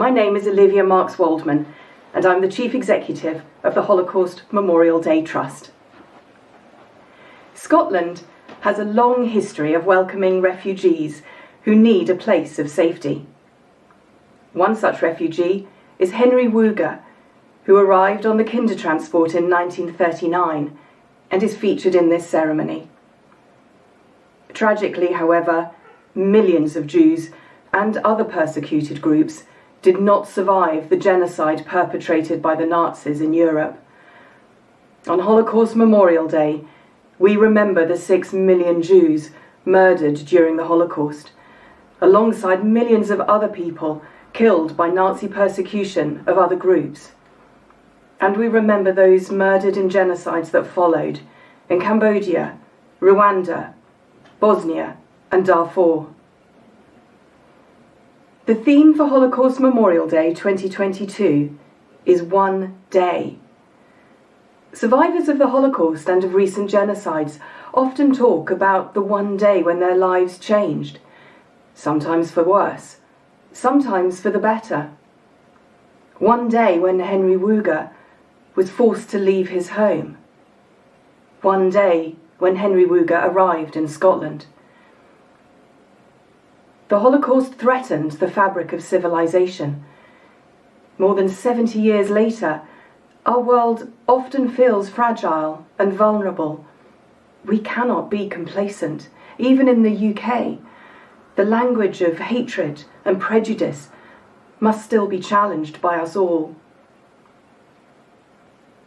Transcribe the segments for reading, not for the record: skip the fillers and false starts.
My name is Olivia Marks-Waldman, and I'm the Chief Executive of the Holocaust Memorial Day Trust. Scotland has a long history of welcoming refugees who need a place of safety. One such refugee is Henry Wuga, who arrived on the Kindertransport in 1939 and is featured in this ceremony. Tragically, however, millions of Jews and other persecuted groups did not survive the genocide perpetrated by the Nazis in Europe. On Holocaust Memorial Day, we remember the 6 million Jews murdered during the Holocaust, alongside millions of other people killed by Nazi persecution of other groups. And we remember those murdered in genocides that followed in Cambodia, Rwanda, Bosnia, and Darfur. The theme for Holocaust Memorial Day 2022 is One Day. Survivors of the Holocaust and of recent genocides often talk about the one day when their lives changed, sometimes for worse, sometimes for the better. One day when Henry Wuga was forced to leave his home. One day when Henry Wuga arrived in Scotland. The Holocaust threatened the fabric of civilization. More than 70 years later, our world often feels fragile and vulnerable. We cannot be complacent. Even in the UK, the language of hatred and prejudice must still be challenged by us all.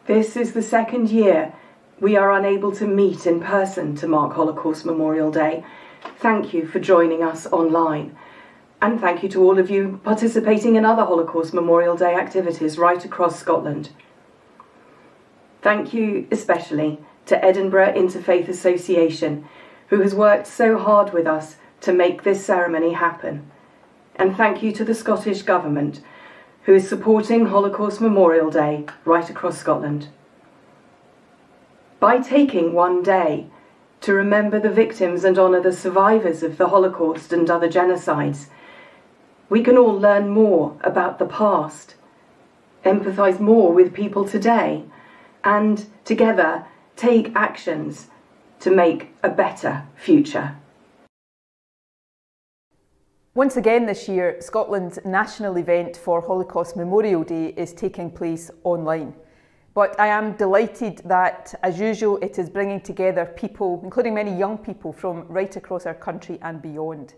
This is the second year we are unable to meet in person to mark Holocaust Memorial Day. Thank you for joining us online. And thank you to all of you participating in other Holocaust Memorial Day activities right across Scotland. Thank you especially to Edinburgh Interfaith Association, who has worked so hard with us to make this ceremony happen. And thank you to the Scottish Government, who is supporting Holocaust Memorial Day right across Scotland. By taking one day to remember the victims and honour the survivors of the Holocaust and other genocides, we can all learn more about the past, empathise more with people today, and together take actions to make a better future. Once again this year, Scotland's national event for Holocaust Memorial Day is taking place online. But I am delighted that, as usual, it is bringing together people, including many young people from right across our country and beyond.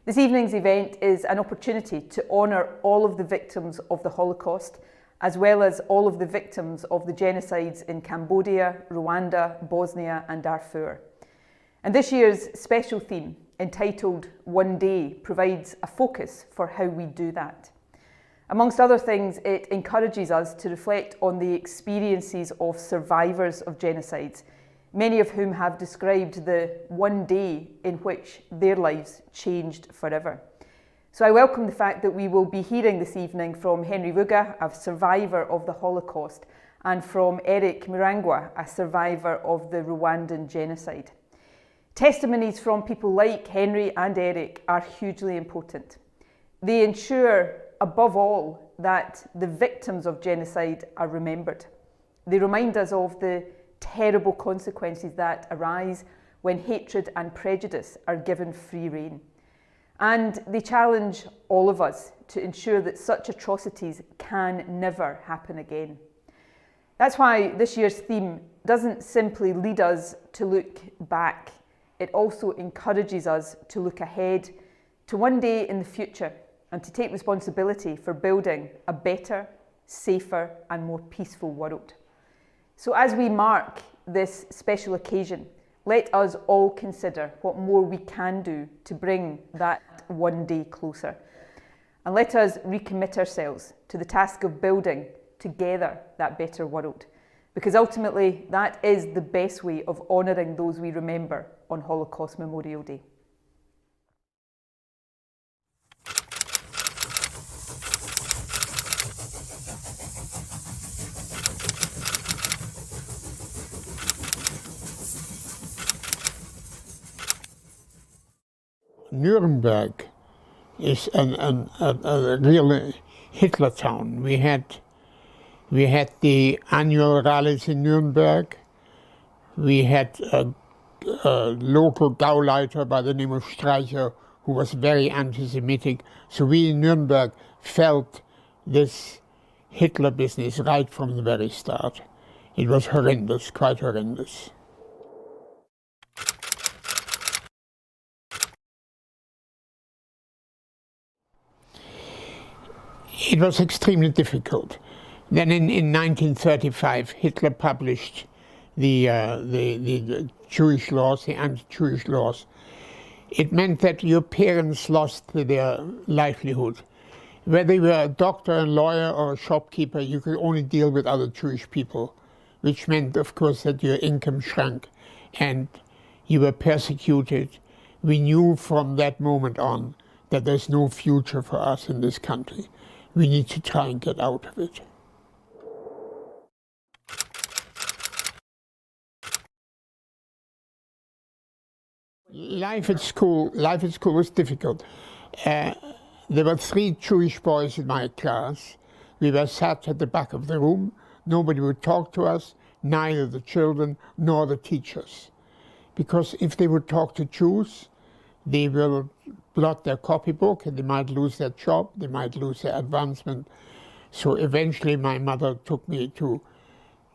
This evening's event is an opportunity to honour all of the victims of the Holocaust, as well as all of the victims of the genocides in Cambodia, Rwanda, Bosnia and Darfur. And this year's special theme, entitled One Day, provides a focus for how we do that. Amongst other things, it encourages us to reflect on the experiences of survivors of genocides, many of whom have described the one day in which their lives changed forever. So I welcome the fact that we will be hearing this evening from Henry Wuga, a survivor of the Holocaust, and from Eric Murangwa, a survivor of the Rwandan genocide. Testimonies from people like Henry and Eric are hugely important. They ensure, above all, that the victims of genocide are remembered. They remind us of the terrible consequences that arise when hatred and prejudice are given free rein. And they challenge all of us to ensure that such atrocities can never happen again. That's why this year's theme doesn't simply lead us to look back. It also encourages us to look ahead to one day in the future and to take responsibility for building a better, safer and more peaceful world. So as we mark this special occasion, let us all consider what more we can do to bring that one day closer. And let us recommit ourselves to the task of building together that better world, because ultimately that is the best way of honouring those we remember on Holocaust Memorial Day. Nuremberg is a really Hitler town. We had the annual rallies in Nuremberg. We had a local Gauleiter by the name of Streicher who was very anti-Semitic. So we in Nuremberg felt this Hitler business right from the very start. It was horrendous, quite horrendous. It was extremely difficult. Then in 1935, Hitler published the Jewish laws, the anti-Jewish laws. It meant that your parents lost their livelihood. Whether you were a doctor, a lawyer, or a shopkeeper, you could only deal with other Jewish people, which meant, of course, that your income shrank and you were persecuted. We knew from that moment on that there's no future for us in this country. We need to try and get out of it. Life at school was difficult. There were 3 Jewish boys in my class. We were sat at the back of the room. Nobody would talk to us, neither the children nor the teachers. Because if they would talk to Jews, they will blot their copybook and they might lose their job, they might lose their advancement. So eventually my mother took me to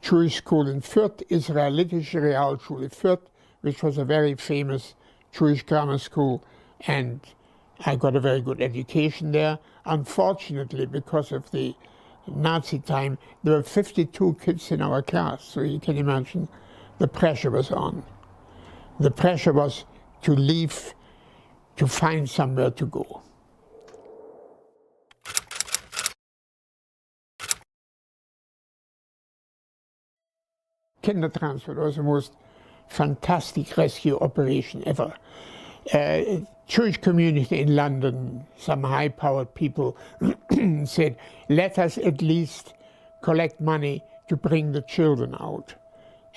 Jewish school in Fürth, Israelitische Realschule Fürth, which was a very famous Jewish grammar school, and I got a very good education there. Unfortunately, because of the Nazi time, there were 52 kids in our class, so you can imagine the pressure was on. The pressure was to leave, to find somewhere to go. Kindertransport was the most fantastic rescue operation ever. Jewish community in London, some high-powered people said, let us at least collect money to bring the children out.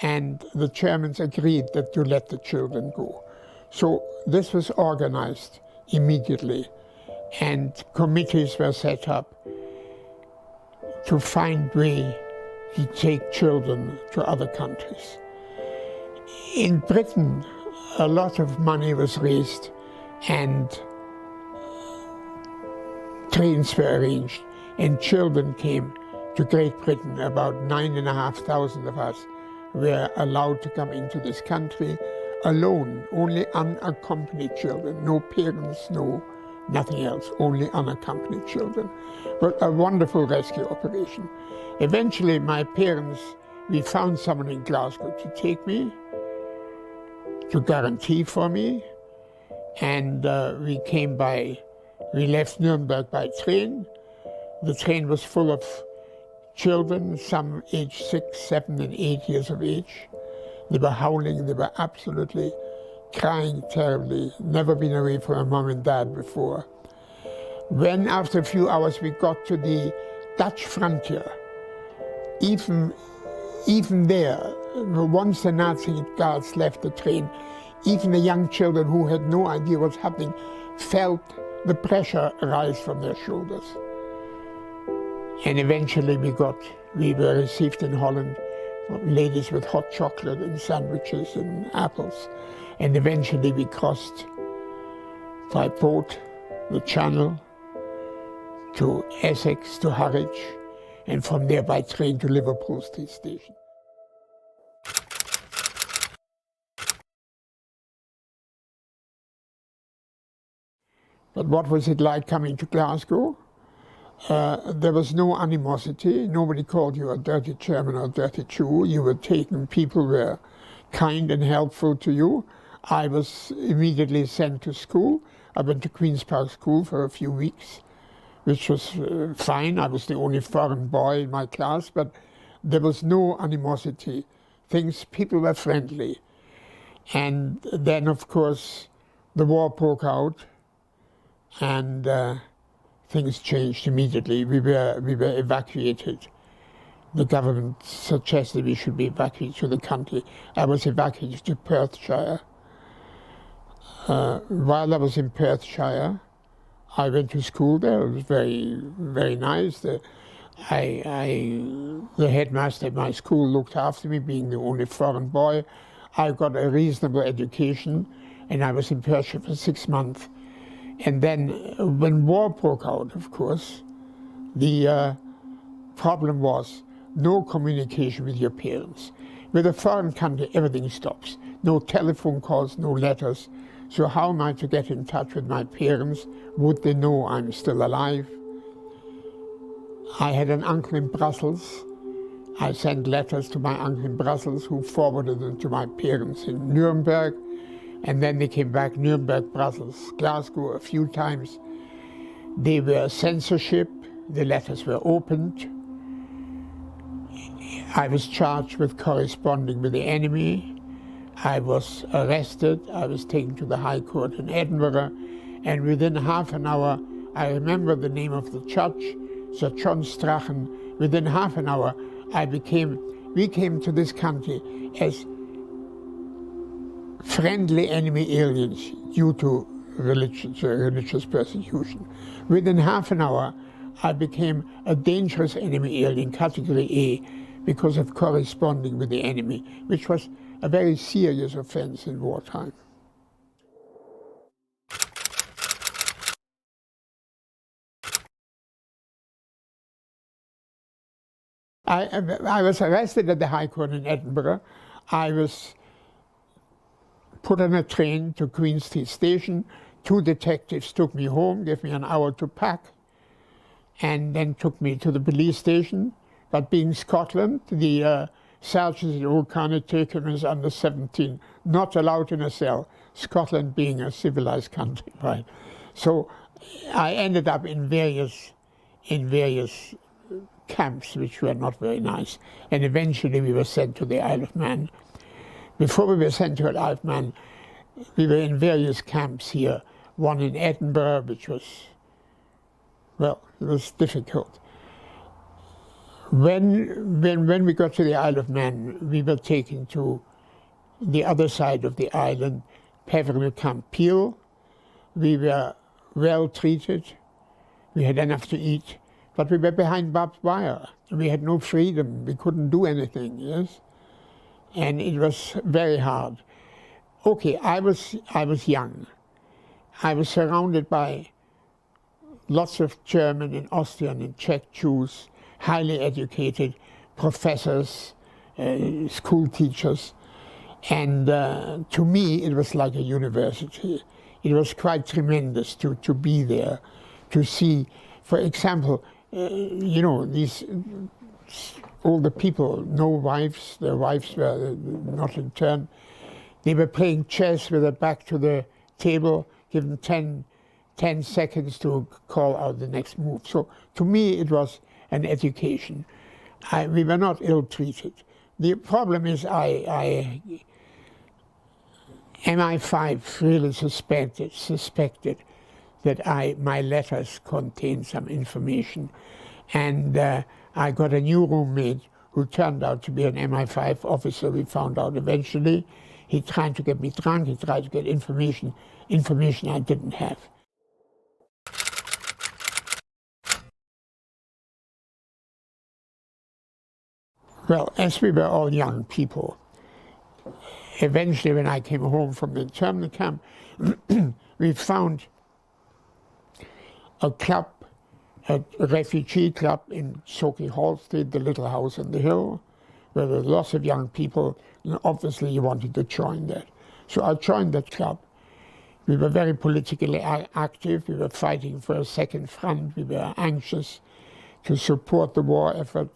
And the Germans agreed that to let the children go. So this was organized immediately, and committees were set up to find ways to take children to other countries. In Britain, a lot of money was raised and trains were arranged, and children came to Great Britain. About 9,500 of us were allowed to come into this country alone, only unaccompanied children, no parents, no nothing else, only unaccompanied children. But a wonderful rescue operation. Eventually my parents, we found someone in Glasgow to take me, to guarantee for me, and we left Nuremberg by train. The train was full of children, some aged 6, 7, and 8 years of age. They were howling, they were absolutely crying terribly, never been away from a mom and dad before. When after a few hours we got to the Dutch frontier, even there, once the Nazi guards left the train, even the young children who had no idea what's happening felt the pressure rise from their shoulders. And eventually we were received in Holland, ladies with hot chocolate and sandwiches and apples. And eventually we crossed by boat the Channel to Essex, to Harwich, and from there by train to Liverpool Street Station. But what was it like coming to Glasgow? There was no animosity. Nobody called you a dirty German or a dirty Jew. You were taken. People were kind and helpful to you. I was immediately sent to school. I went to Queen's Park School for a few weeks, which was fine. I was the only foreign boy in my class, but there was no animosity. People were friendly. And then, of course, the war broke out, and things changed immediately. We were evacuated. The government suggested we should be evacuated to the country. I was evacuated to Perthshire. While I was in Perthshire, I went to school there. It was very, very nice. The headmaster at my school looked after me, being the only foreign boy. I got a reasonable education, and I was in Persia for 6 months. And then when war broke out, of course, the problem was no communication with your parents. With a foreign country, everything stops. No telephone calls, no letters. So how am I to get in touch with my parents? Would they know I'm still alive? I had an uncle in Brussels. I sent letters to my uncle in Brussels, who forwarded them to my parents in Nuremberg. And then they came back, Nuremberg, Brussels, Glasgow a few times. They were censorship. The letters were opened. I was charged with corresponding with the enemy. I was arrested. I was taken to the High Court in Edinburgh. And within half an hour, I remember the name of the judge, Sir John Strachan. Within half an hour, we came to this country as friendly enemy aliens due to religious persecution. Within half an hour, I became a dangerous enemy alien, category A, because of corresponding with the enemy, which was a very serious offense in wartime. I was arrested at the High Court in Edinburgh. I was put on a train to Queen Street Station. 2 detectives took me home, gave me an hour to pack, and then took me to the police station. But being Scotland, the sergeants in all taken as under 17, not allowed in a cell, Scotland being a civilized country, right? So I ended up in various camps, which were not very nice. And eventually we were sent to the Isle of Man. Before we were sent to the Isle of Man, we were in various camps here. One in Edinburgh, which was, well, it was difficult. When we got to the Isle of Man, we were taken to the other side of the island, Peveril Camp Peel. We were well treated. We had enough to eat, but we were behind barbed wire. We had no freedom. We couldn't do anything, yes? And it was very hard. Okay, I was young. I was surrounded by lots of German and Austrian and Czech Jews, highly educated professors, school teachers. And to me, it was like a university. It was quite tremendous to be there, to see, for example, you know, these older people, no wives, their wives were not in turn. They were playing chess with their back to the table, given 10 seconds to call out the next move. So to me, it was an education. We were not ill-treated. The problem is MI5 really suspected that my letters contained some information. And I got a new roommate who turned out to be an MI5 officer, we found out eventually. He tried to get me drunk, he tried to get information I didn't have. Well, as we were all young people, eventually when I came home from the internment camp, we found a club, a refugee club in Soaking Hall Street, the little house on the hill, where there were lots of young people, and obviously you wanted to join that. So I joined that club. We were very politically active. We were fighting for a second front. We were anxious to support the war effort.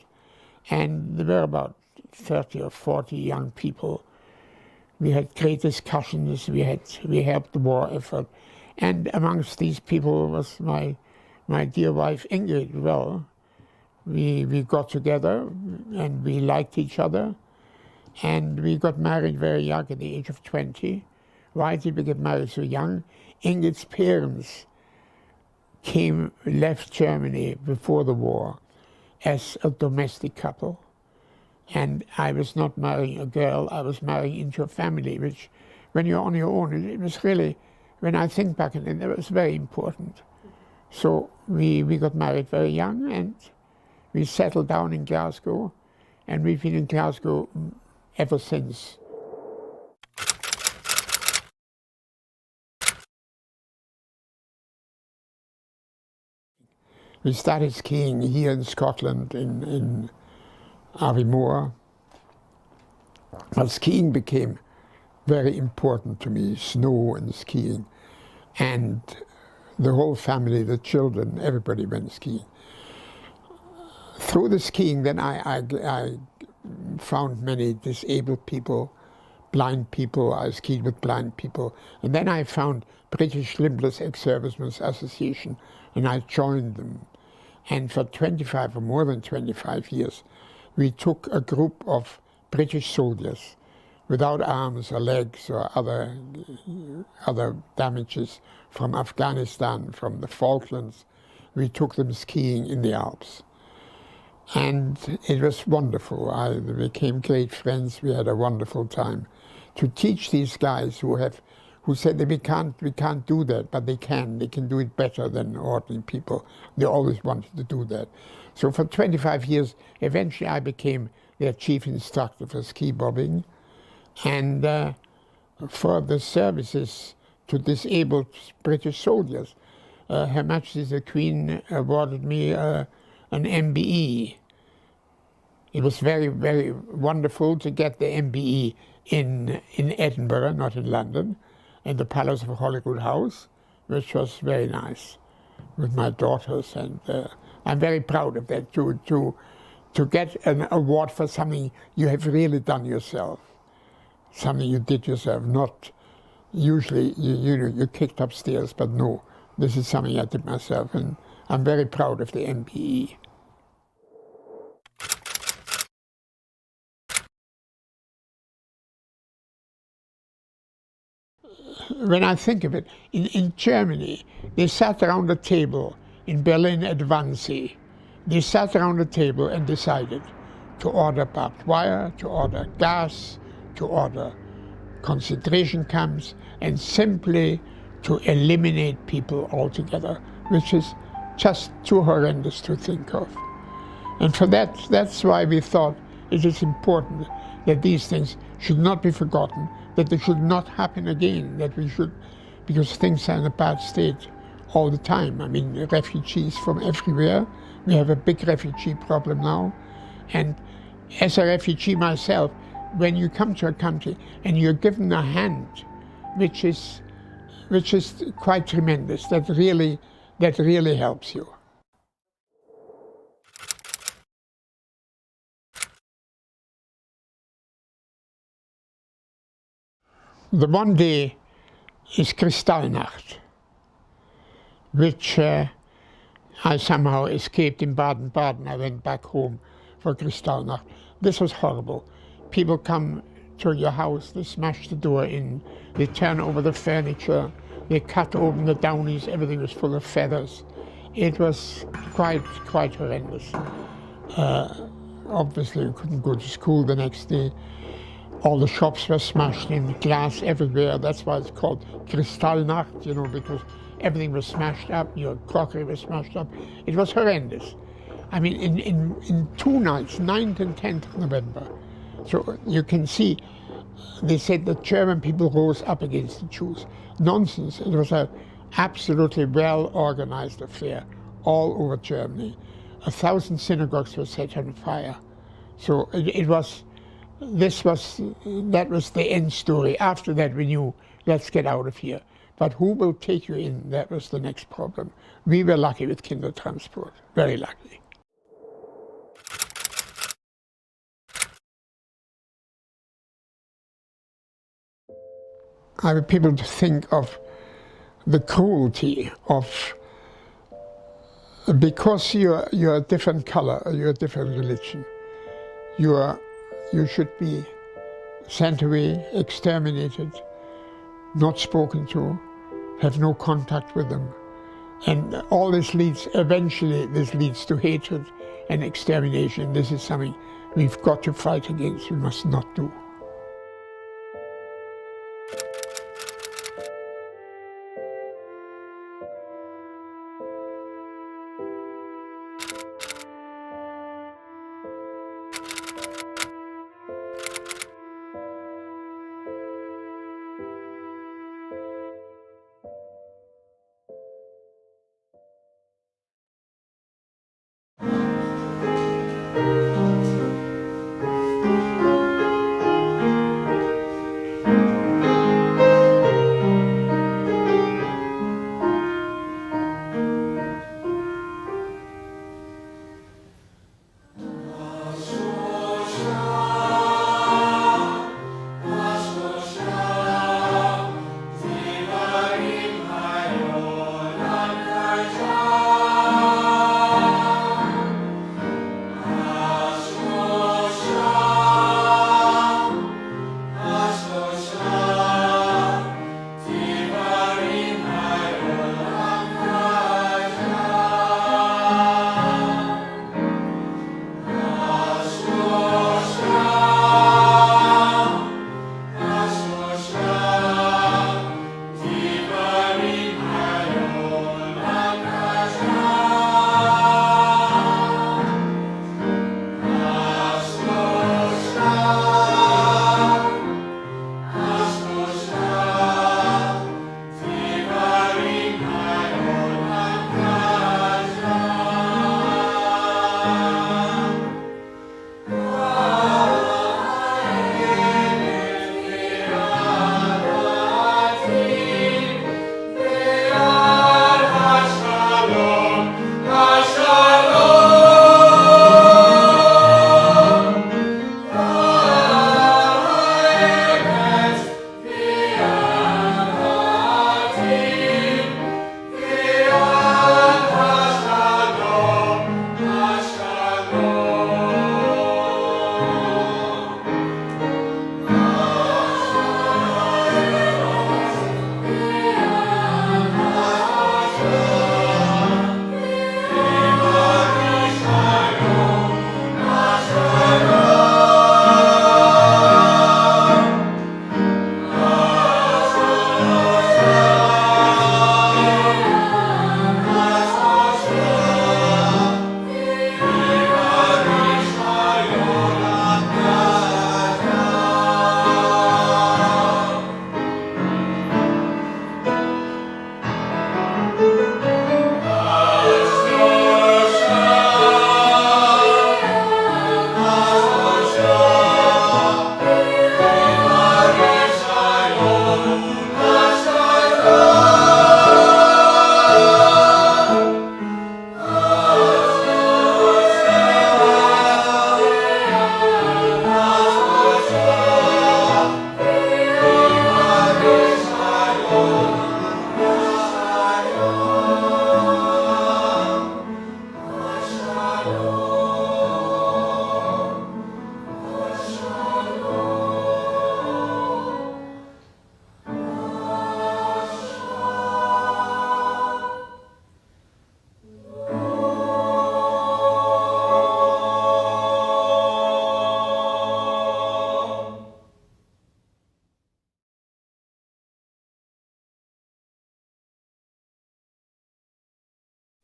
And there were about 30 or 40 young people. We had great discussions. We helped the war effort. And amongst these people was my dear wife Ingrid. Well, we got together and we liked each other. And we got married very young at the age of 20. Why did we get married so young? Ingrid's parents left Germany before the war as a domestic couple. And I was not marrying a girl, I was marrying into a family, which when you're on your own, it was really, when I think back on it, was very important. So we got married very young, and we settled down in Glasgow, and we've been in Glasgow ever since. We started skiing here in Scotland, in Aviemore. But skiing became very important to me, snow and skiing. And the whole family, the children, everybody went skiing. Through the skiing, then I found many disabled people, blind people. I skied with blind people. And then I found British Limbless Ex-Servicemen's Association, and I joined them. And for 25 or more than 25 years, we took a group of British soldiers without arms or legs or other damages from Afghanistan, from the Falklands. We took them skiing in the Alps. And it was wonderful. We became great friends. We had a wonderful time. To teach these guys who said that we can't do that, but they can do it better than ordinary people. They always wanted to do that. So for 25 years, eventually I became their chief instructor for ski bobbing. And for the services to disabled British soldiers, Her Majesty the Queen awarded me an MBE. It was very, very wonderful to get the MBE in Edinburgh, not in London, in the Palace of Holyrood House, which was very nice with my daughters. And I'm very proud of that, to get an award for something you have really done yourself, something you did yourself, not usually you kicked upstairs, but no, this is something I did myself, and I'm very proud of the MBE. When I think of it, in Germany, they sat around a table in Berlin at Wannsee. They sat around a table and decided to order barbed wire, to order gas, to order concentration camps, and simply to eliminate people altogether, which is just too horrendous to think of. And for that's why we thought it is important that these things should not be forgotten, that they should not happen again, that we should, because things are in a bad state all the time. I mean, refugees from everywhere. We have a big refugee problem now. And as a refugee myself, when you come to a country and you're given a hand, which is quite tremendous, that really helps you. The one day is Kristallnacht, which I somehow escaped in Baden-Baden. I went back home for Kristallnacht. This was horrible. People come to your house, they smash the door in, they turn over the furniture, they cut open the downies, everything was full of feathers. It was quite horrendous. Obviously, we couldn't go to school the next day. All the shops were smashed in, glass everywhere. That's why it's called Kristallnacht, you know, because everything was smashed up, your crockery was smashed up. It was horrendous. I mean, in 2 nights, 9th and 10th of November. So you can see, they said the German people rose up against the Jews. Nonsense. It was an absolutely well-organized affair all over Germany. 1,000 synagogues were set on fire. So that was the end story. After that we knew, let's get out of here. But who will take you in? That was the next problem. We were lucky with Kindertransport, very lucky. I want people to think of the cruelty of, because you're a different color, you're a different religion, you should be sent away, exterminated, not spoken to, have no contact with them. And all this eventually leads to hatred and extermination. This is something we've got to fight against, we must not do.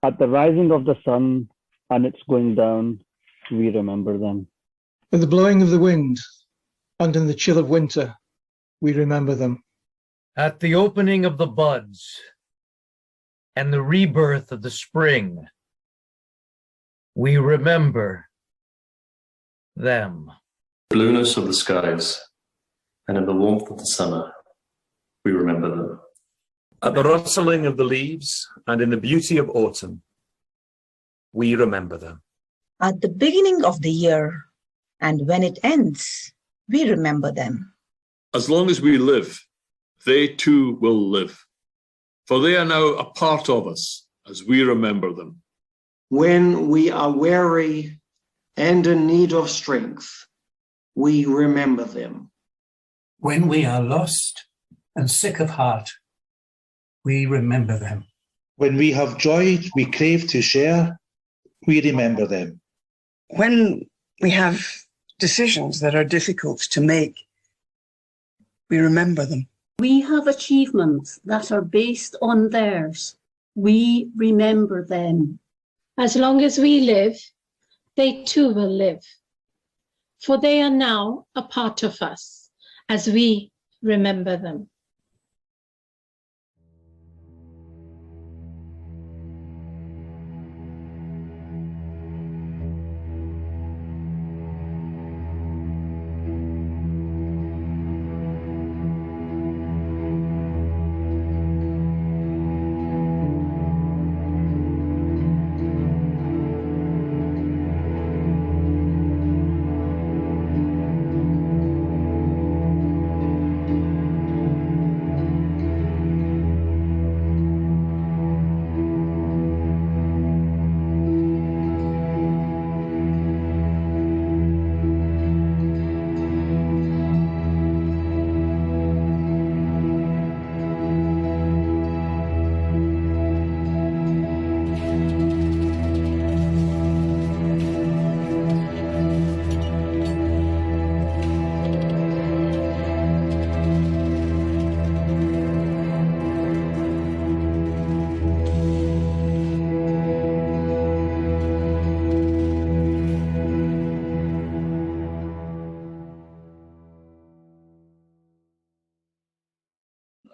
At the rising of the sun and its going down, we remember them. At the blowing of the wind and in the chill of winter, we remember them. At the opening of the buds and the rebirth of the spring, we remember them. Blueness of the skies and in the warmth of the summer, we remember them. At the rustling of the leaves and in the beauty of autumn, we remember them. At the beginning of the year and when it ends, we remember them. As long as we live, they too will live, for they are now a part of us as we remember them. When we are weary and in need of strength, we remember them. When we are lost and sick of heart, we remember them. When we have joy we crave to share, we remember them. When we have decisions that are difficult to make, we remember them. We have achievements that are based on theirs. We remember them. As long as we live, they too will live. For they are now a part of us as we remember them.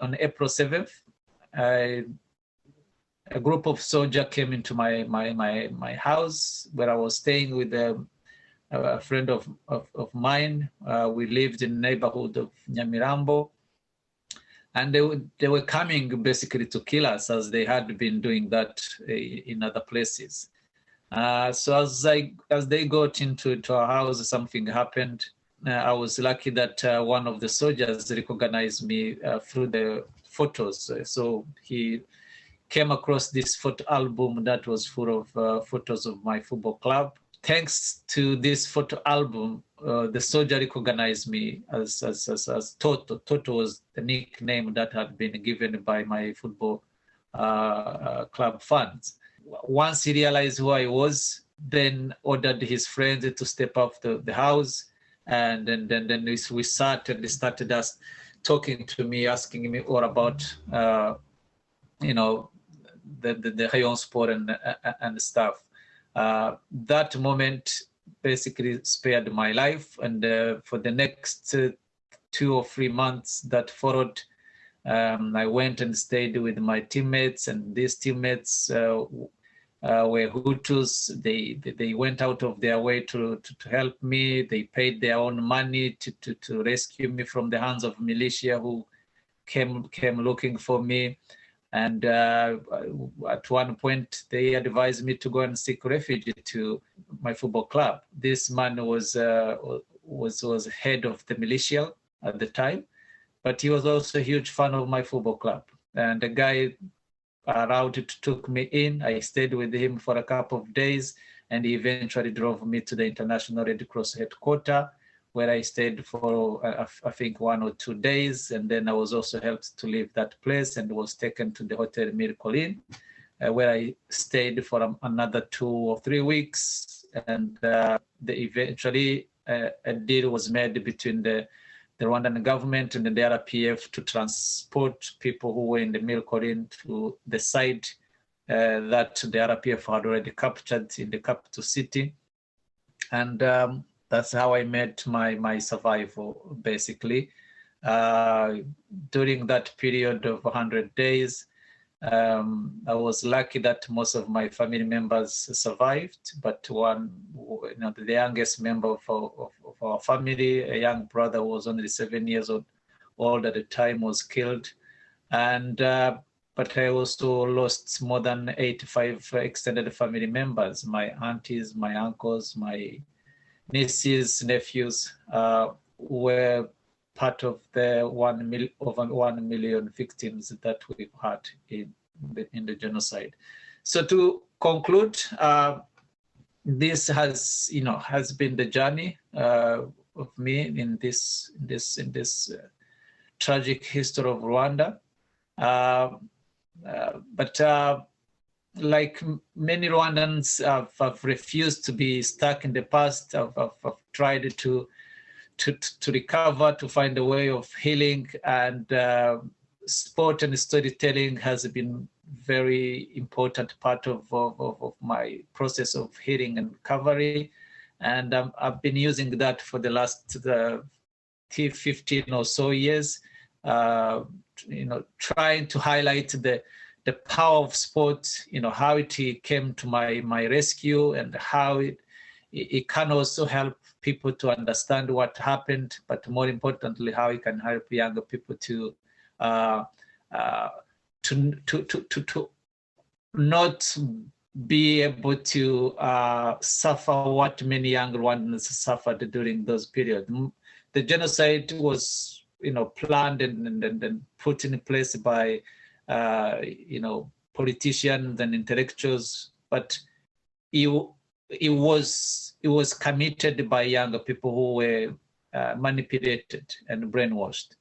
On April 7th, a group of soldiers came into my house where I was staying with a friend of mine. We lived in the neighborhood of Nyamirambo, and they were coming basically to kill us, as they had been doing that in other places. So as they got into our house, something happened. I was lucky that one of the soldiers recognized me through the photos. So he came across this photo album that was full of photos of my football club. Thanks to this photo album, the soldier recognized me as Toto. Toto was the nickname that had been given by my football club fans. Once he realized who I was, then ordered his friends to step up the house. And then we sat and they started us talking to me, asking me all about, the Rayon Sport and stuff. That moment basically spared my life. And for the next 2 or 3 months that followed, I went and stayed with my teammates, and these teammates were Hutus. They went out of their way to help me. They paid their own money to rescue me from the hands of militia who came looking for me. And at one point, they advised me to go and seek refuge to my football club. This man was head of the militia at the time, but he was also a huge fan of my football club. And the guy took me in. I stayed with him for a couple of days, and he eventually drove me to the International Red Cross headquarters, where I stayed for I think 1 or 2 days, and then I was also helped to leave that place and was taken to the Hotel Miracle Inn, where I stayed for another 2 or 3 weeks, and eventually a deal was made between the Rwandan government and the RPF to transport people who were in the Miracle Inn to the site that the RPF had already captured in the capital city. And that's how I met my survival, basically. During that period of 100 days, I was lucky that most of my family members survived, but one, the youngest member of our family, a young brother who was only 7 years old at the time, was killed. And but I also lost more than 85 extended family members, my aunties, my uncles, my nieces, nephews, were part of the over 1 million victims that we've had in the genocide. So to conclude, this has been the journey of me in this tragic history of Rwanda. But like many Rwandans have refused to be stuck in the past. I've tried to recover, to find a way of healing, and sport and storytelling has been very important part of my process of healing and recovery. And I've been using that for the last 15 or so years, trying to highlight the power of sport, how it came to my rescue, and how it can also help people to understand what happened, but more importantly, how it can help younger people to not be able to suffer what many young Rwandans suffered during those periods. The genocide was, planned and put in place by, politicians and intellectuals, but it was committed by younger people who were manipulated and brainwashed.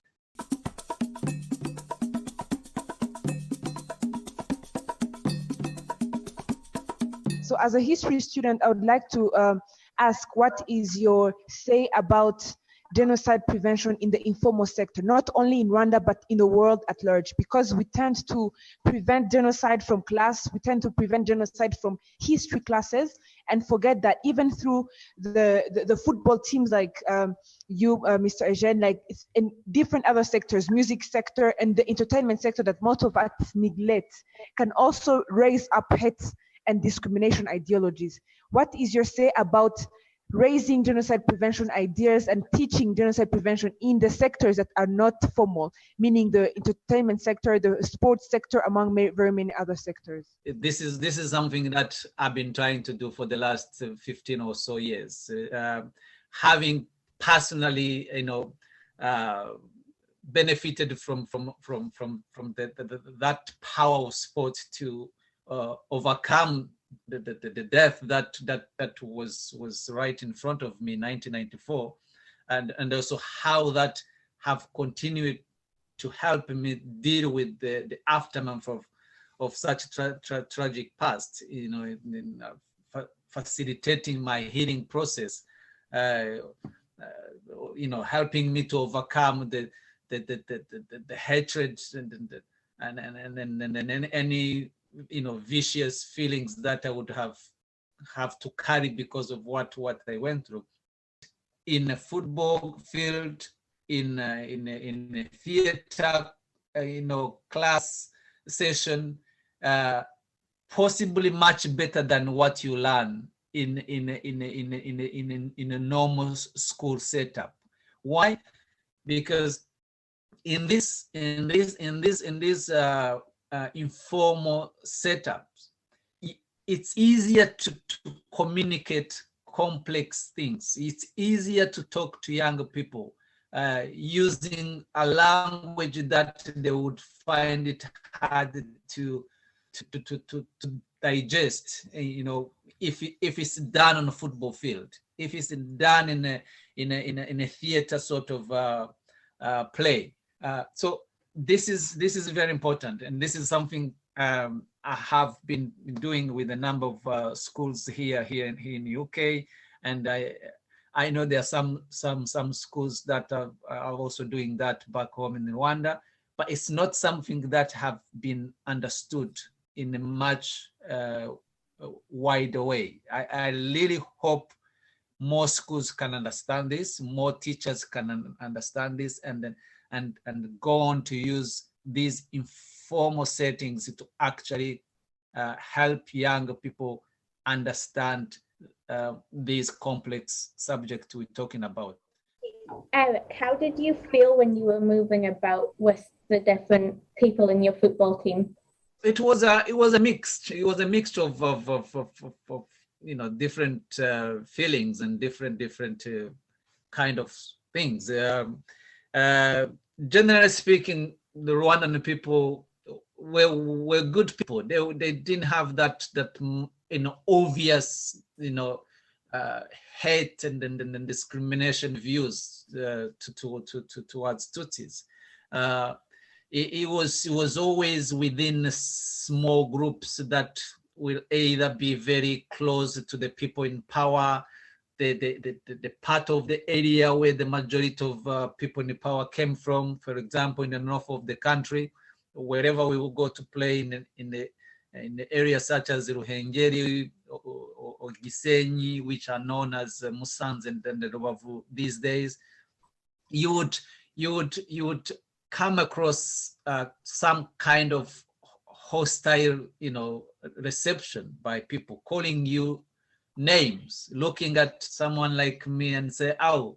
So as a history student, I would like to ask, what is your say about genocide prevention in the informal sector, not only in Rwanda, but in the world at large? Because we tend to prevent genocide from class, we tend to prevent genocide from history classes, and forget that even through the football teams like you, Mr. Eugene, like in different other sectors, music sector and the entertainment sector that most of us neglect, can also raise up hate and discrimination ideologies. What is your say about raising genocide prevention ideas and teaching genocide prevention in the sectors that are not formal, meaning the entertainment sector, the sports sector, among very many other sectors? This is something that I've been trying to do for the last 15 or so years. Having personally, benefited from that power of sport to overcome the death that was right in front of me in 1994, and also how that have continued to help me deal with the aftermath of such tragic past, in facilitating my healing process, helping me to overcome the hatred and any vicious feelings that I would have to carry because of what I went through. In a football field, in a theater, class session, possibly much better than what you learn in a normal school setup. Why? Because in this informal setups, it's easier to communicate complex things. It's easier to talk to younger people using a language that they would find it hard to digest. If it's done on a football field, if it's done in a theater sort of play. So this is very important, and this is something I have been doing with a number of schools here in the UK, and I know there are some schools that are also doing that back home in Rwanda, but it's not something that have been understood in a much wider way. I really hope more schools can understand this, more teachers can understand this, and go on to use these informal settings to actually help young people understand these complex subjects we're talking about. Eric, how did you feel when you were moving about with the different people in your football team? It was a mixture of you know, different feelings and different kind of things. Generally speaking, the Rwandan people were good people. They didn't have that obvious, you know, hate and discrimination views towards Tutsis. It was always within small groups that will either be very close to the people in power, the part of the area where the majority of people in power came from. For example, in the north of the country, wherever we will go to play in the areas such as Ruhengeri or Gisenyi, which are known as Musanze and the Rubavu these days, you would come across some kind of hostile, you know, reception by people, calling you names, looking at someone like me and say, "Oh,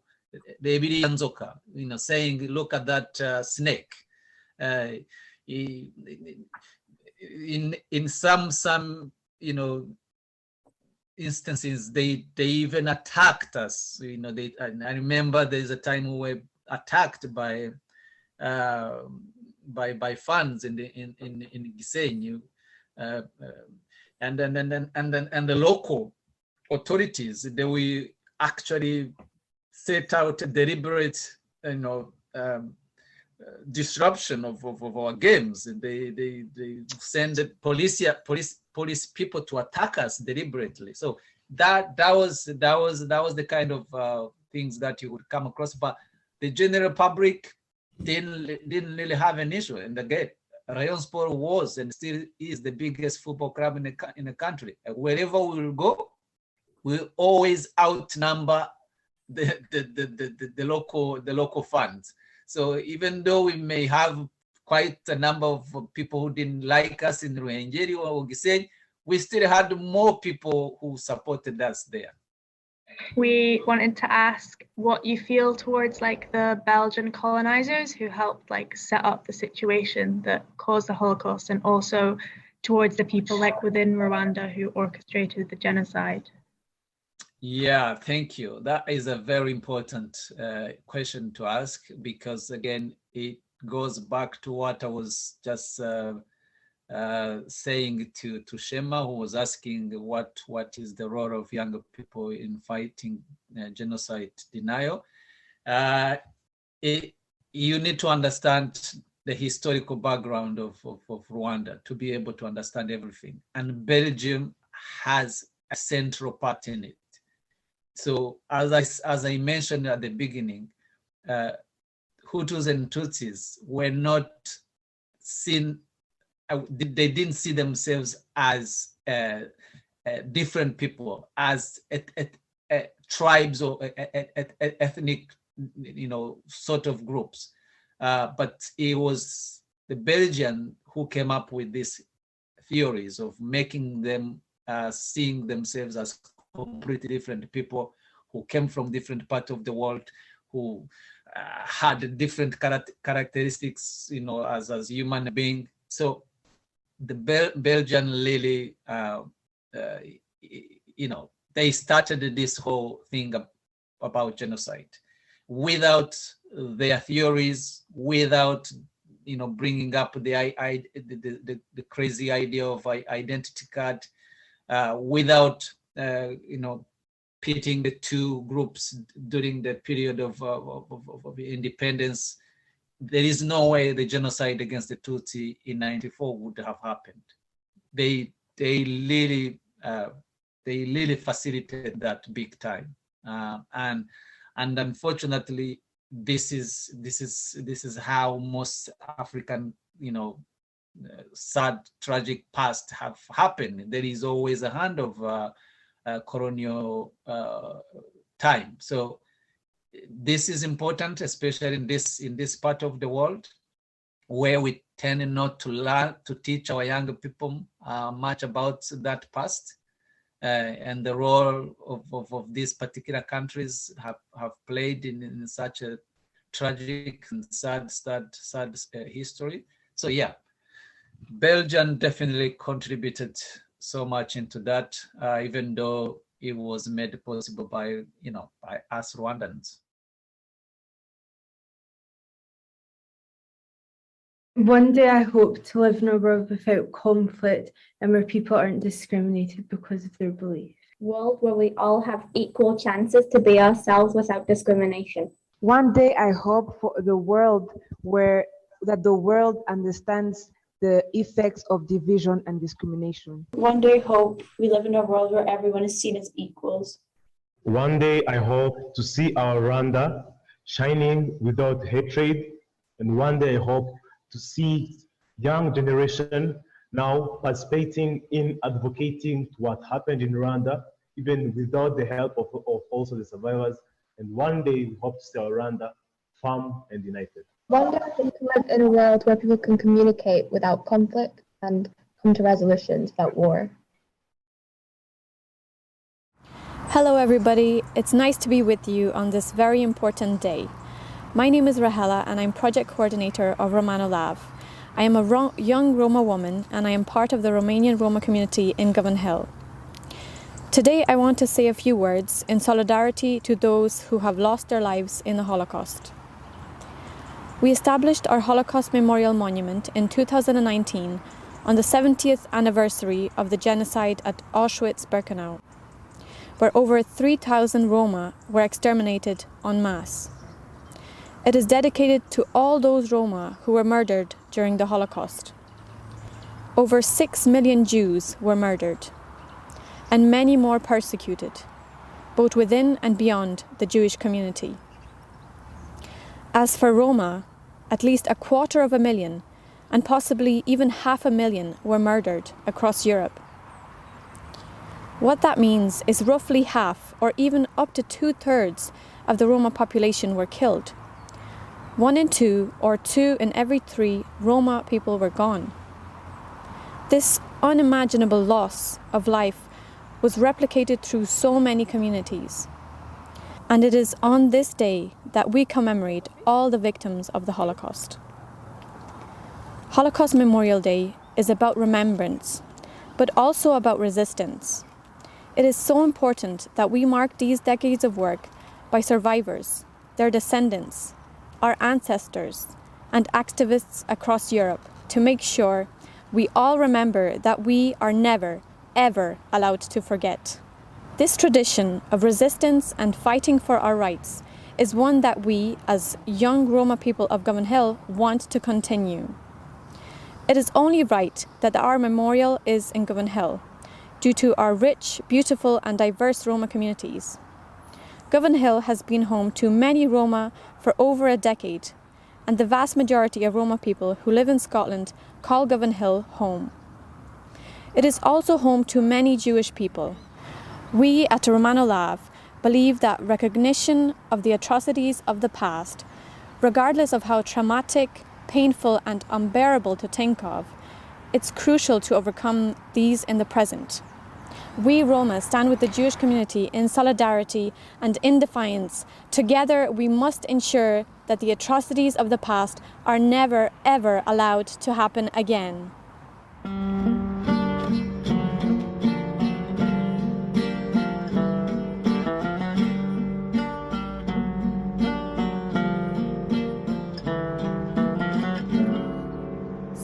the Ebiri Yanzoka," you know, saying, "Look at that snake." In some you know, instances, they even attacked us. You know, I remember there's a time we were attacked by fans in Gisenyi, and the local authorities, they will actually set out a deliberate, you know, disruption of our games. They send the police people to attack us deliberately. So that was the kind of things that you would come across. But the general public didn't really have an issue. And again, Rayon Sport was and still is the biggest football club in the country. Wherever we will go, we'll always outnumber the local fans. So even though we may have quite a number of people who didn't like us in Ruhengeri or Gisenyi, we still had more people who supported us there. We wanted to ask what you feel towards like the Belgian colonizers who helped like set up the situation that caused the Holocaust, and also towards the people like within Rwanda who orchestrated the genocide. Yeah, thank you. That is a very important question to ask, because again, it goes back to what I was just saying to Shema, who was asking what is the role of younger people in fighting genocide denial. You need to understand the historical background of Rwanda to be able to understand everything. And Belgium has a central part in it. So as I mentioned at the beginning, Hutus and Tutsis were not seen, they didn't see themselves as different people, as tribes or ethnic, you know, sort of groups. But it was the Belgian who came up with these theories of making them seeing themselves as completely different people who came from different parts of the world, who had different characteristics, you know, as human being. So the Belgian really, you know, they started this whole thing about genocide without their theories, without, you know, bringing up the crazy idea of identity card, without you know, pitting the two groups during the period of independence. There is no way the genocide against the Tutsi in '94 would have happened. They really facilitated that big time, and unfortunately, this is how most African, you know, sad, tragic past have happened. There is always a hand of colonial time. So this is important, especially in this part of the world, where we tend not to teach our younger people much about that past and the role of these particular countries have played in such a tragic and sad history. So yeah, Belgium definitely contributed so much into that, even though it was made possible by us Rwandans. One day I hope to live in a world without conflict and where people aren't discriminated because of their belief. World where we all have equal chances to be ourselves without discrimination. One day I hope for the world that the world understands the effects of division and discrimination. One day I hope we live in a world where everyone is seen as equals. One day I hope to see our Rwanda shining without hatred, and one day I hope to see young generation now participating in advocating to what happened in Rwanda, even without the help of also the survivors. And one day we hope to see our Rwanda firm and united. One day I hope to live in a world where people can communicate without conflict and come to resolutions without war. Hello everybody, it's nice to be with you on this very important day. My name is Rahela and I'm project coordinator of Romano Lab. I am a young Roma woman and I am part of the Romanian Roma community in Govan Hill. Today I want to say a few words in solidarity to those who have lost their lives in the Holocaust. We established our Holocaust Memorial Monument in 2019 on the 70th anniversary of the genocide at Auschwitz-Birkenau, where over 3,000 Roma were exterminated en masse. It is dedicated to all those Roma who were murdered during the Holocaust. Over 6 million Jews were murdered, and many more persecuted, both within and beyond the Jewish community. As for Roma, at least 250,000 and possibly even 500,000 were murdered across Europe. What that means is roughly half or even up to 2/3 of the Roma population were killed. 1 in 2 or 2 in every 3 Roma people were gone. This unimaginable loss of life was replicated through so many communities. And it is on this day that we commemorate all the victims of the Holocaust. Holocaust Memorial Day is about remembrance, but also about resistance. It is so important that we mark these decades of work by survivors, their descendants, our ancestors, and activists across Europe to make sure we all remember that we are never, ever allowed to forget. This tradition of resistance and fighting for our rights is one that we, as young Roma people of Govan Hill, want to continue. It is only right that our memorial is in Govan Hill, due to our rich, beautiful and diverse Roma communities. Govan Hill has been home to many Roma for over a decade, and the vast majority of Roma people who live in Scotland call Govan Hill home. It is also home to many Jewish people. We at Romano Lab believe that recognition of the atrocities of the past, regardless of how traumatic, painful and unbearable to think of, it's crucial to overcome these in the present. We Roma stand with the Jewish community in solidarity and in defiance. Together we must ensure that the atrocities of the past are never ever allowed to happen again.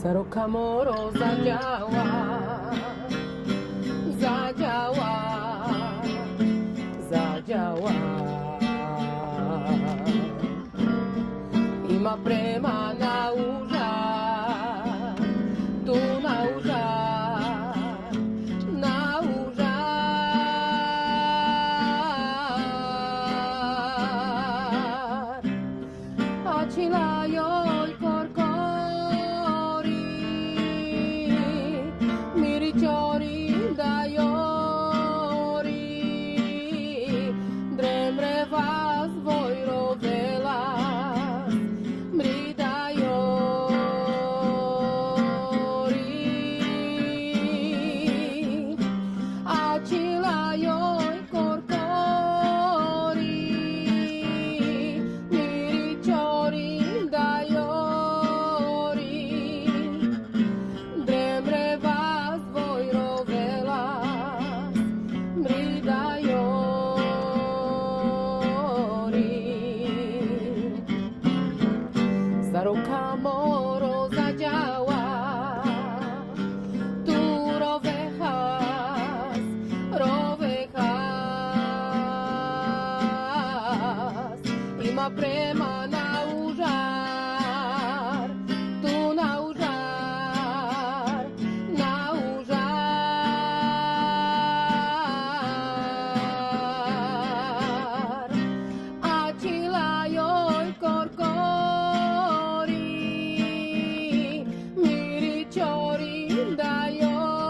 Sarokamoro zadziała, zadziała, zadziała. Ima prema na uża, tu na uża, na uża. Acila joj korkori. Mama prema na užar, tu na užar, na užar. Acila joj korkori, miri čori da jori,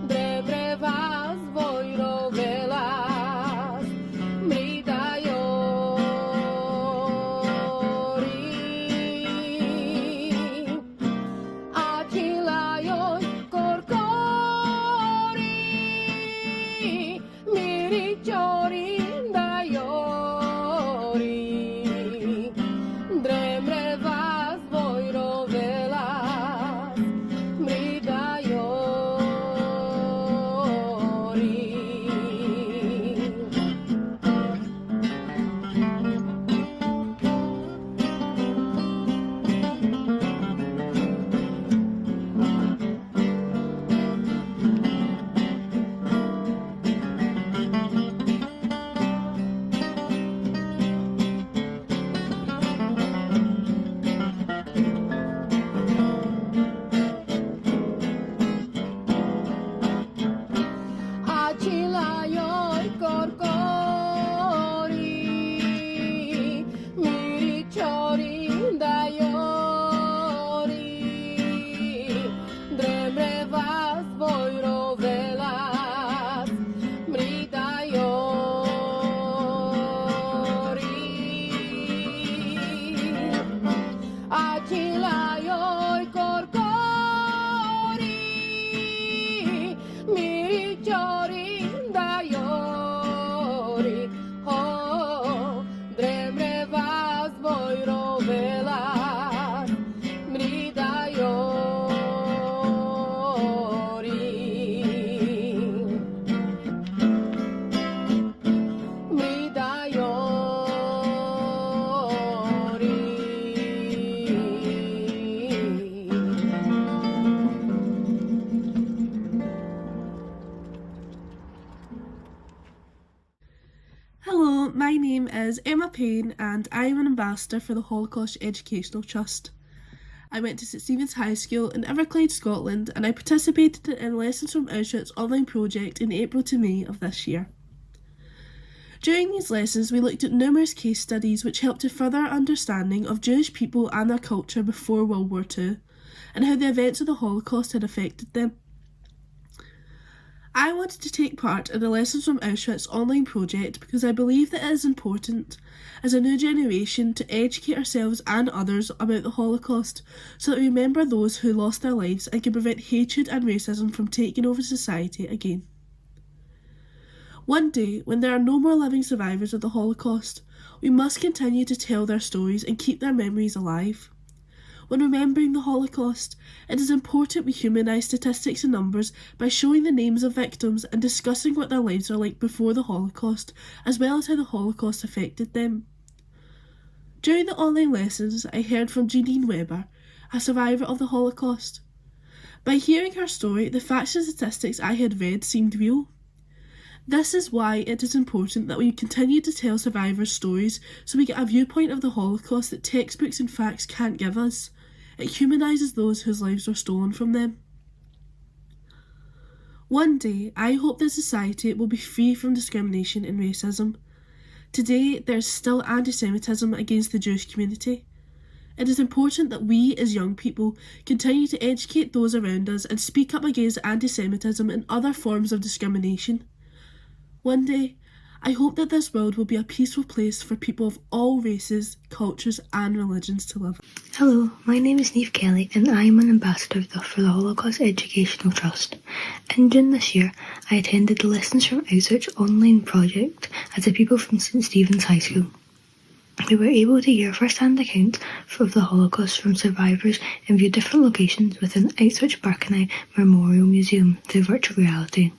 drebre vas vojro velas, mrida jori. Acila joj korkori, miri čori da jori, drebre vas vojro velas, mrida jori. Acila joj korkori, miri čori da jori, drebre vas vojro velas, mrida jori. Acila joj korkori, miri čori da jori, ho, drebre vas vojro velas, mrida jori, mrida Hello, my name is Emma Payne and I am an ambassador for the Holocaust Educational Trust. I went to St Stephen's High School in Everclyde, Scotland, and I participated in Lessons from Auschwitz online project in April to May of this year. During these lessons, we looked at numerous case studies which helped to further our understanding of Jewish people and their culture before World War II, and how the events of the Holocaust had affected them. I wanted to take part in the Lessons from Auschwitz online project because I believe that it is important, as a new generation, to educate ourselves and others about the Holocaust so that we remember those who lost their lives and can prevent hatred and racism from taking over society again. One day, when there are no more living survivors of the Holocaust, we must continue to tell their stories and keep their memories alive. When remembering the Holocaust, it is important we humanise statistics and numbers by showing the names of victims and discussing what their lives were like before the Holocaust, as well as how the Holocaust affected them. During the online lessons, I heard from Jeanine Weber, a survivor of the Holocaust. By hearing her story, the facts and statistics I had read seemed real. This is why it is important that we continue to tell survivors' stories so we get a viewpoint of the Holocaust that textbooks and facts can't give us. It humanises those whose lives were stolen from them. One day, I hope that society will be free from discrimination and racism. Today, there is still anti-Semitism against the Jewish community. It is important that we, as young people, continue to educate those around us and speak up against anti-Semitism and other forms of discrimination. One day, I hope that this world will be a peaceful place for people of all races, cultures and religions to live. Hello, my name is Niamh Kelly and I am an ambassador for the Holocaust Educational Trust. In June this year, I attended the Lessons from Auschwitz online project as a pupil from St Stephen's High School. We were able to hear first-hand accounts of the Holocaust from survivors and view different locations within Auschwitz-Birkenau Memorial Museum through virtual reality.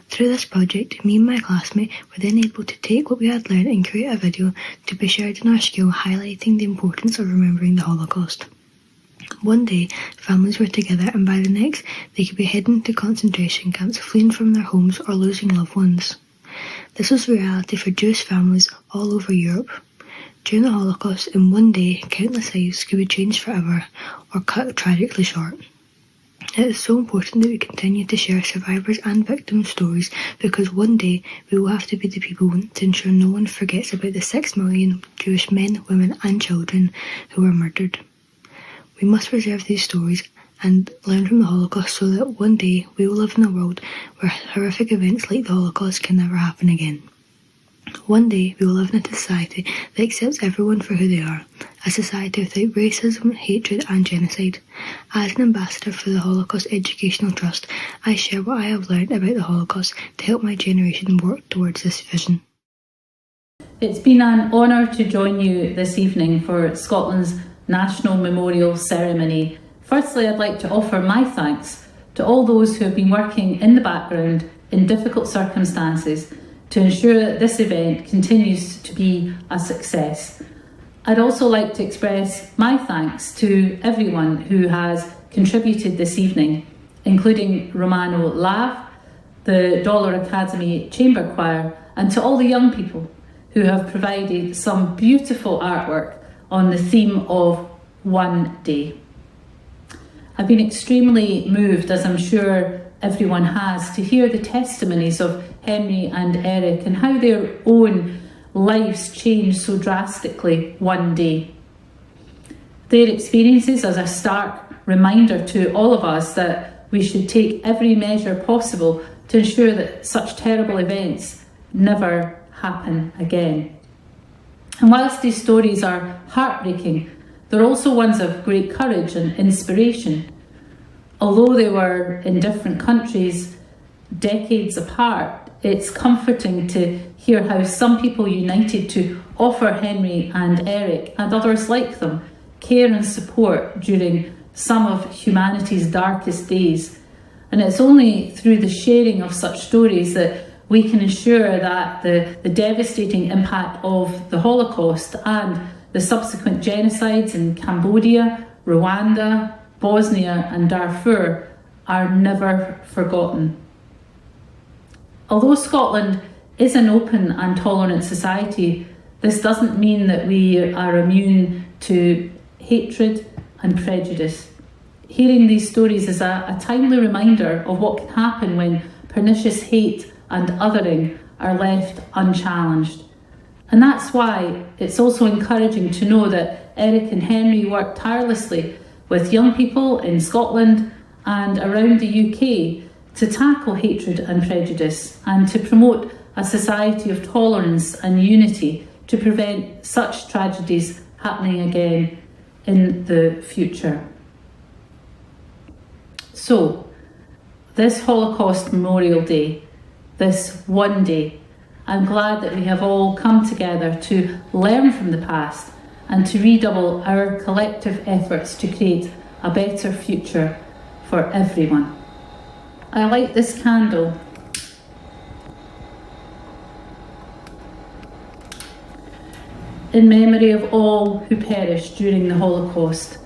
Through this project, me and my classmate were then able to take what we had learned and create a video to be shared in our school highlighting the importance of remembering the Holocaust. One day, families were together and by the next, they could be heading to concentration camps, fleeing from their homes or losing loved ones. This was reality for Jewish families all over Europe. During the Holocaust, in one day, countless lives could be changed forever or cut tragically short. It is so important that we continue to share survivors' and victims' stories, because one day we will have to be the people to ensure no one forgets about the 6 million Jewish men, women and children who were murdered. We must preserve these stories and learn from the Holocaust so that one day we will live in a world where horrific events like the Holocaust can never happen again. One day we will live in a society that accepts everyone for who they are, a society without racism, hatred and genocide. As an ambassador for the Holocaust Educational Trust, I share what I have learned about the Holocaust to help my generation work towards this vision. It's been an honour to join you this evening for Scotland's National Memorial Ceremony. Firstly, I'd like to offer my thanks to all those who have been working in the background in difficult circumstances to ensure that this event continues to be a success. I'd also like to express my thanks to everyone who has contributed this evening, including Romano Lav, the Dollar Academy Chamber Choir, and to all the young people who have provided some beautiful artwork on the theme of One Day. I've been extremely moved, as I'm sure everyone has, to hear the testimonies of Henry and Eric and how their own lives changed so drastically one day. Their experiences as a stark reminder to all of us that we should take every measure possible to ensure that such terrible events never happen again. And whilst these stories are heartbreaking, they're also ones of great courage and inspiration. Although they were in different countries, decades apart, it's comforting to hear how some people united to offer Henry and Eric and others like them care and support during some of humanity's darkest days. And it's only through the sharing of such stories that we can ensure that the devastating impact of the Holocaust and the subsequent genocides in Cambodia, Rwanda, Bosnia and Darfur are never forgotten. Although Scotland is an open and tolerant society, this doesn't mean that we are immune to hatred and prejudice. Hearing these stories is a timely reminder of what can happen when pernicious hate and othering are left unchallenged. And that's why it's also encouraging to know that Eric and Henry worked tirelessly with young people in Scotland and around the UK to tackle hatred and prejudice and to promote a society of tolerance and unity to prevent such tragedies happening again in the future. So, this Holocaust Memorial Day, this one day, I'm glad that we have all come together to learn from the past and to redouble our collective efforts to create a better future for everyone. I light this candle in memory of all who perished during the Holocaust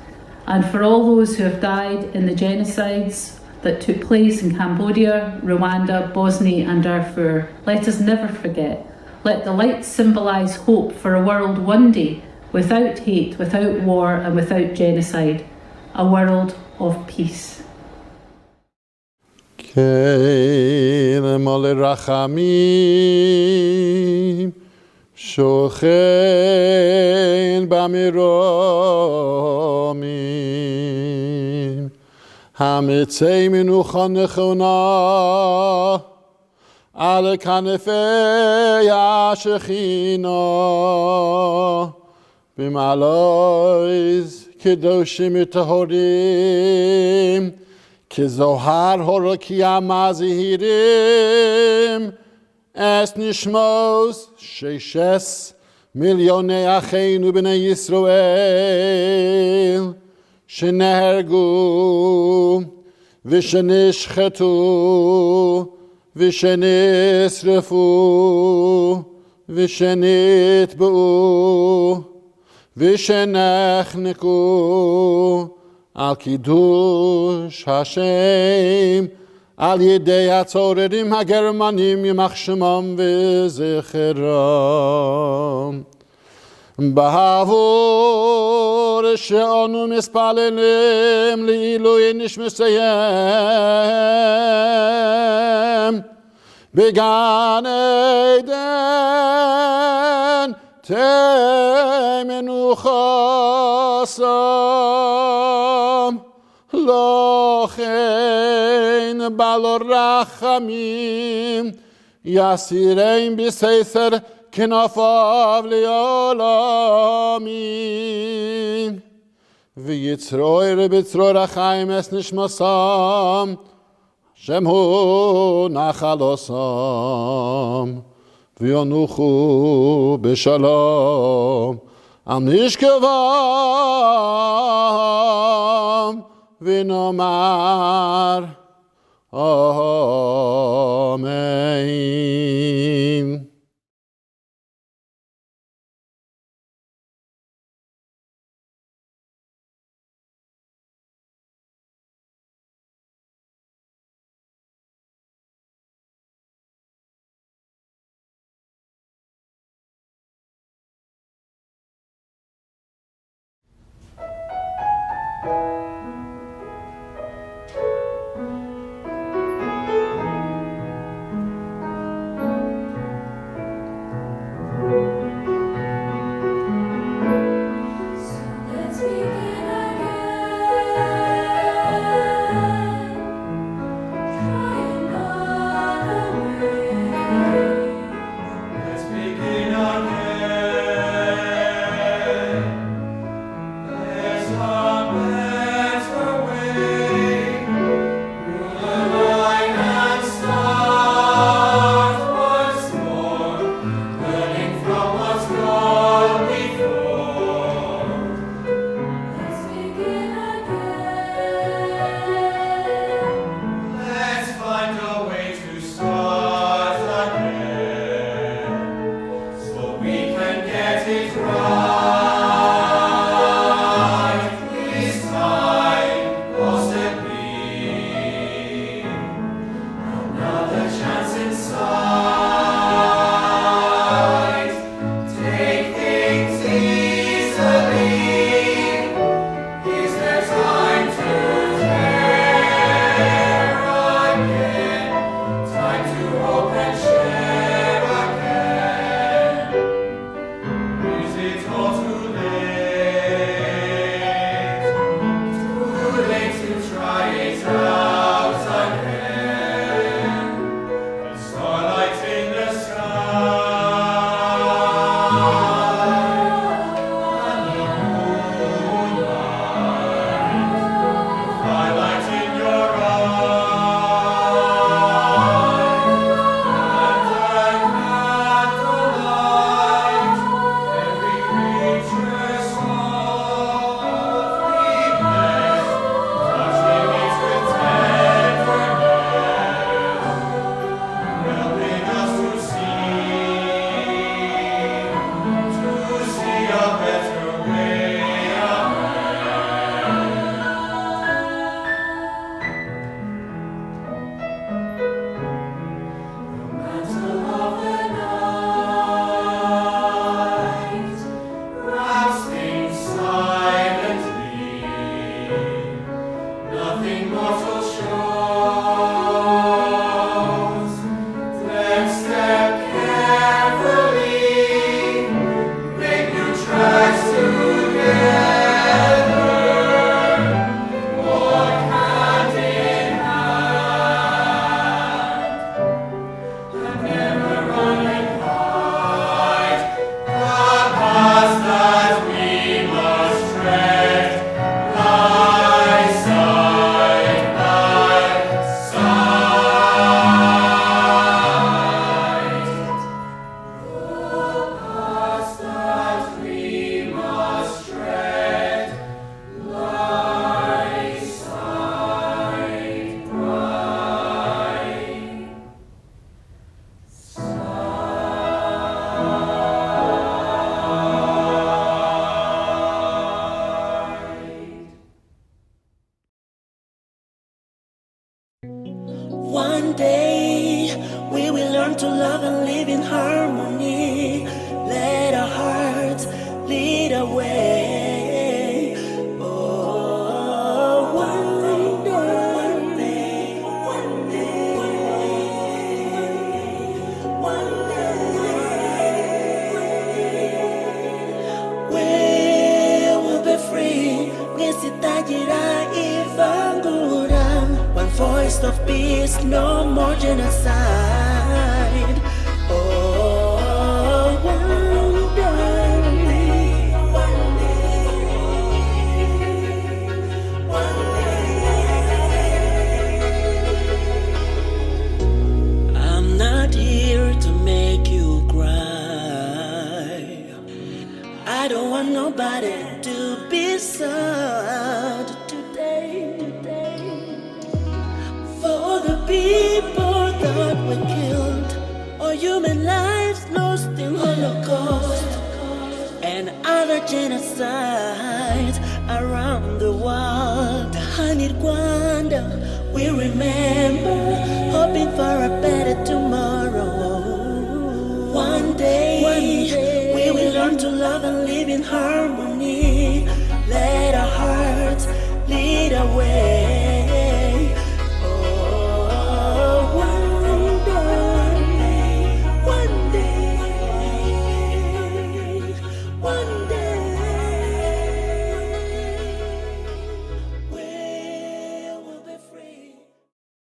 and for all those who have died in the genocides that took place in Cambodia, Rwanda, Bosnia and Darfur. Let us never forget. Let the light symbolise hope for a world one day without hate, without war and without genocide. A world of peace. Mole rachamim shochen b'miromim hamitzei menucha nechona al kanefei hashechina b'malois kedoshim tahorim כזוהר הורקיה מזהירים אס נשמוס 6 מיליוני אחינו בני ישראל שנהרגו ושנשחטו ושנשרפו ושנטבעו ושנחנקו על קידוש השם על ידי הצוררים הגרמנים יימח שמם וזכרם. בעבור שאנו מתפללים לעילוי נשמותיהם בגן עדן תהא מנוחתם. לכן בעל רחמים יסירם בסתר כנפיו לעולמים. ויצרור בצרור החיים את נשמתם שם הוא נחלתם. וינוחו בשלום על משכבם ונאמר אמן. in harmony. Let our hearts lead our way. Oh, one day, we will be free. Nisitajira ivangura. One voice of peace, no more genocide. Oh, one day, I'm not here to make you cry. I don't want nobody to be sad today. For the people that were killed, or human lives lost in Holocaust and other genocides around the world. Honey Rwanda, we remember, hoping for a better tomorrow. One day we will learn to love and live in harmony.